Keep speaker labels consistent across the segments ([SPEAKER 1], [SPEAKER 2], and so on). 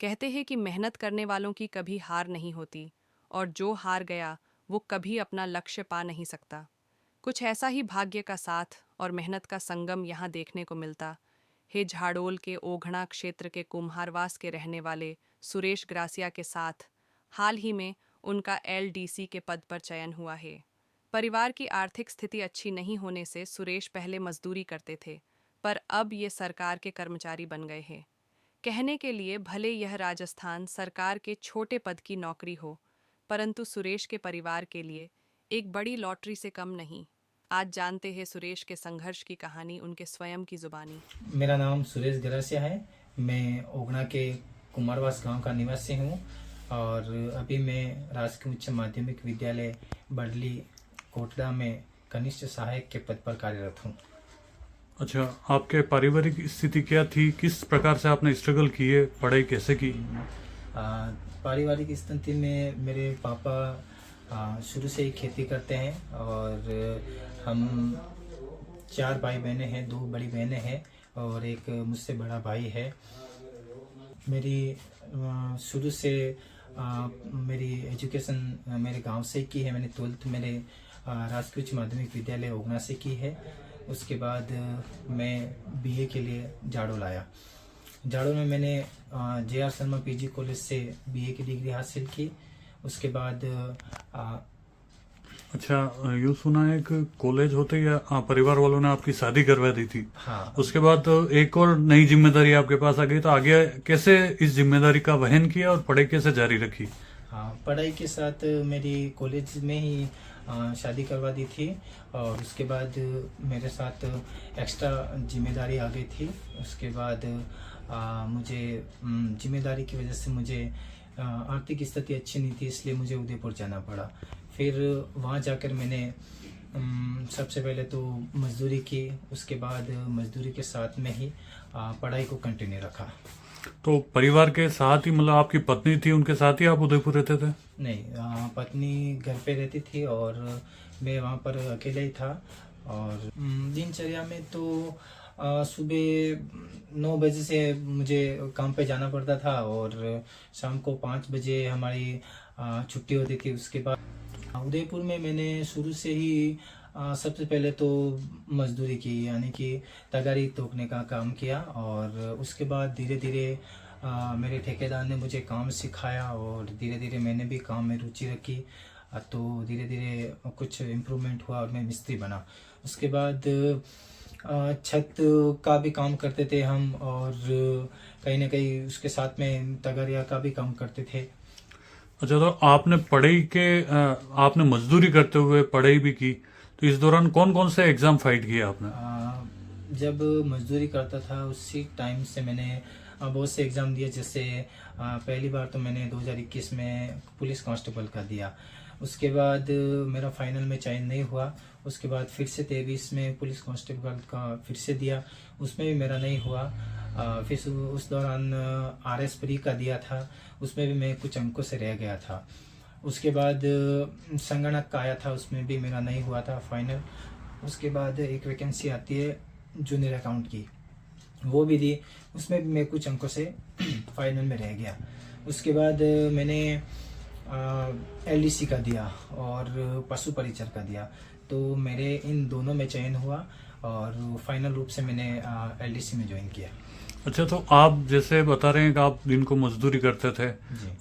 [SPEAKER 1] कहते हैं कि मेहनत करने वालों की कभी हार नहीं होती और जो हार गया वो कभी अपना लक्ष्य पा नहीं सकता। कुछ ऐसा ही भाग्य का साथ और मेहनत का संगम यहाँ देखने को मिलता है। झाड़ोल के ओघड़ा क्षेत्र के कुम्हारवास के रहने वाले सुरेश ग्रासिया के साथ हाल ही में उनका एलडीसी के पद पर चयन हुआ है। परिवार की आर्थिक स्थिति अच्छी नहीं होने से सुरेश पहले मजदूरी करते थे, पर अब ये सरकार के कर्मचारी बन गए हैं। कहने के लिए भले यह राजस्थान सरकार के छोटे पद की नौकरी हो, परंतु सुरेश के परिवार के लिए एक बड़ी लॉटरी से कम नहीं। आज जानते हैं सुरेश के संघर्ष की कहानी उनके स्वयं की जुबानी।
[SPEAKER 2] मेरा नाम सुरेश गरासिया है। मैं ओगना के कुमारवास गांव का निवासी हूं और अभी मैं राजकीय उच्च माध्यमिक विद्यालय बडली कोटड़ा में कनिष्ठ सहायक के पद पर कार्यरत हूं।
[SPEAKER 3] अच्छा, आपके पारिवारिक स्थिति क्या थी? किस प्रकार से आपने स्ट्रगल किए, पढ़ाई कैसे की?
[SPEAKER 2] पारिवारिक स्थिति में मेरे पापा शुरू से ही खेती करते हैं और हम 4 भाई बहनें हैं, 2 बड़ी बहनें हैं और एक मुझसे बड़ा भाई है। मेरी शुरू से मेरी एजुकेशन मेरे गांव से की है। मैंने 12th मेरे राजकीय उच्च माध्यमिक विद्यालय ओगना से की है। उसके बाद मैं बीए के लिए झाड़ोल आया। झाड़ोल में मैंने जे.आर. शर्मा पीजी कॉलेज से बीए की डिग्री हासिल की। उसके बाद
[SPEAKER 3] अच्छा, यूँ सुना है कि कॉलेज होते या परिवार वालों ने आपकी शादी करवा दी थी।
[SPEAKER 2] हाँ,
[SPEAKER 3] उसके बाद तो एक और नई जिम्मेदारी आपके पास आ गई, तो आगे कैसे इस जिम्मेदारी का वहन किया और पढ़ाई कैसे जारी रखी?
[SPEAKER 2] हाँ, पढ़ाई के साथ मेरी कॉलेज में ही शादी करवा दी थी और उसके बाद मेरे साथ एक्स्ट्रा जिम्मेदारी आ गई थी। उसके बाद मुझे जिम्मेदारी की वजह से मुझे आर्थिक स्थिति अच्छी नहीं थी, इसलिए मुझे उदयपुर जाना पड़ा। फिर वहाँ जाकर मैंने सबसे पहले तो मजदूरी की। उसके बाद मजदूरी के साथ में ही पढ़ाई को कंटिन्यू रखा।
[SPEAKER 3] तो परिवार के साथ ही, मतलब आपकी पत्नी थी, उनके साथ ही आप उदयपुर रहते थे?
[SPEAKER 2] नहीं, पत्नी घर पे रहती थी और मैं वहाँ पर अकेले ही था। और दिनचर्या में तो सुबह 9 बजे से मुझे काम पे जाना पड़ता था और शाम को 5 बजे हमारी छुट्टी होती थी। उसके बाद उदयपुर में मैंने शुरू से ही सबसे पहले तो मजदूरी की, यानी कि तगारी तोड़ने का काम किया और उसके बाद धीरे धीरे मेरे ठेकेदार ने मुझे काम सिखाया और धीरे धीरे मैंने भी काम में रुचि रखी। तो धीरे धीरे कुछ इम्प्रूवमेंट हुआ और मैं मिस्त्री बना। उसके बाद छत का भी काम करते थे हम और कहीं ना कहीं उसके साथ में तगारिया का भी काम करते थे।
[SPEAKER 3] अच्छा, तो आपने पढ़ाई के आपने मजदूरी करते हुए पढ़ाई भी की, तो इस दौरान कौन कौन से एग्जाम फाइट किए आपने?
[SPEAKER 2] जब मजदूरी करता था उसी टाइम से मैंने बहुत से एग्ज़ाम दिए। जैसे पहली बार तो मैंने 2021 में पुलिस कांस्टेबल का दिया। उसके बाद मेरा फाइनल में चयन नहीं हुआ। उसके बाद फिर से 23 में पुलिस कांस्टेबल का फिर से दिया, उसमें भी मेरा नहीं हुआ। फिर उस दौरान RS प्री का दिया था, उसमें भी मैं कुछ अंकों से रह गया था। उसके बाद संगणक का आया था, उसमें भी मेरा नहीं हुआ था फाइनल। उसके बाद एक वैकेंसी आती है जूनियर अकाउंट की, वो भी दी, उसमें भी मैं कुछ अंकों से फाइनल में रह गया। उसके बाद मैंने LDC का दिया और पशु परिचर का दिया, तो मेरे इन दोनों में चयन हुआ और फाइनल रूप से मैंने LDC में ज्वाइन किया।
[SPEAKER 3] अच्छा, तो आप जैसे बता रहे हैं कि आप दिन को मजदूरी करते थे,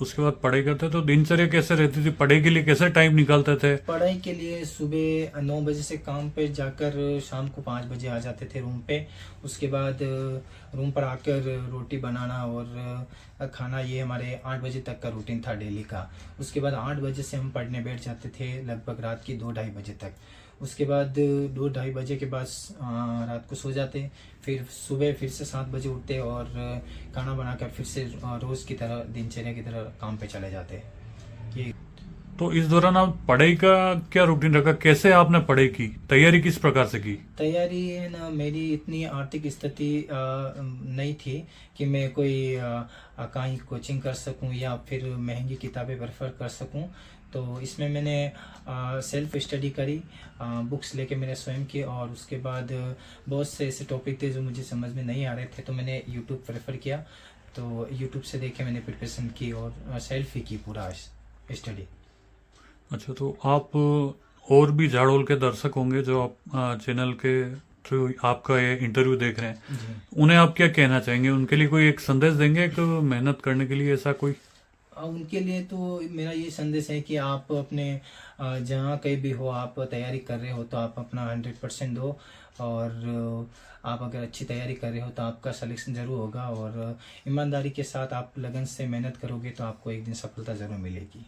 [SPEAKER 3] उसके बाद पढ़ाई करते, तो दिनचर्या कैसे रहती थी? पढ़ाई के लिए कैसे टाइम निकालते थे?
[SPEAKER 2] पढ़ाई के लिए सुबह 9 बजे से काम पे जाकर शाम को 5 बजे आ जाते थे रूम पे। उसके बाद रूम पर आकर रोटी बनाना और खाना, ये हमारे 8 बजे तक का रूटीन था डेली का। उसके बाद 8 बजे से हम पढ़ने बैठ जाते थे लगभग रात की 2-2:30 बजे तक। उसके बाद 2-2:30 बजे के बाद रात को सो जाते, फिर सुबह फिर से 7 बजे उठते और खाना बनाकर फिर से रोज़ की तरह दिनचर्या की तरह काम पे चले जाते। ये
[SPEAKER 3] तो इस दौरान आप पढ़ाई का क्या रूटीन रखा? कैसे आपने पढ़ाई की? तैयारी किस प्रकार से की?
[SPEAKER 2] तैयारी है ना, मेरी इतनी आर्थिक स्थिति नहीं थी कि मैं कोई कहीं कोचिंग कर सकूं या फिर महंगी किताबें प्रेफर कर सकूं। तो इसमें मैंने सेल्फ स्टडी करी, बुक्स लेके मैंने स्वयं की और उसके बाद बहुत से ऐसे टॉपिक थे जो मुझे समझ में नहीं आ रहे थे, तो मैंने यूट्यूब प्रेफर किया। तो यूट्यूब से देख के मैंने प्रिपरेशन की और सेल्फ ही की पूरा स्टडी।
[SPEAKER 3] अच्छा, तो आप और भी झाड़ोल के दर्शक होंगे जो आप चैनल के थ्रू आपका ये इंटरव्यू देख रहे हैं,
[SPEAKER 2] जी।
[SPEAKER 3] उन्हें आप क्या कहना चाहेंगे? उनके लिए कोई एक संदेश देंगे कि मेहनत करने के लिए ऐसा कोई?
[SPEAKER 2] उनके लिए तो मेरा ये संदेश है कि आप अपने जहाँ कहीं भी हो, आप तैयारी कर रहे हो तो आप अपना 100% दो, और आप अगर अच्छी तैयारी कर रहे हो तो आपका सिलेक्शन ज़रूर होगा, और ईमानदारी के साथ आप लगन से मेहनत करोगे तो आपको एक दिन सफलता ज़रूर मिलेगी।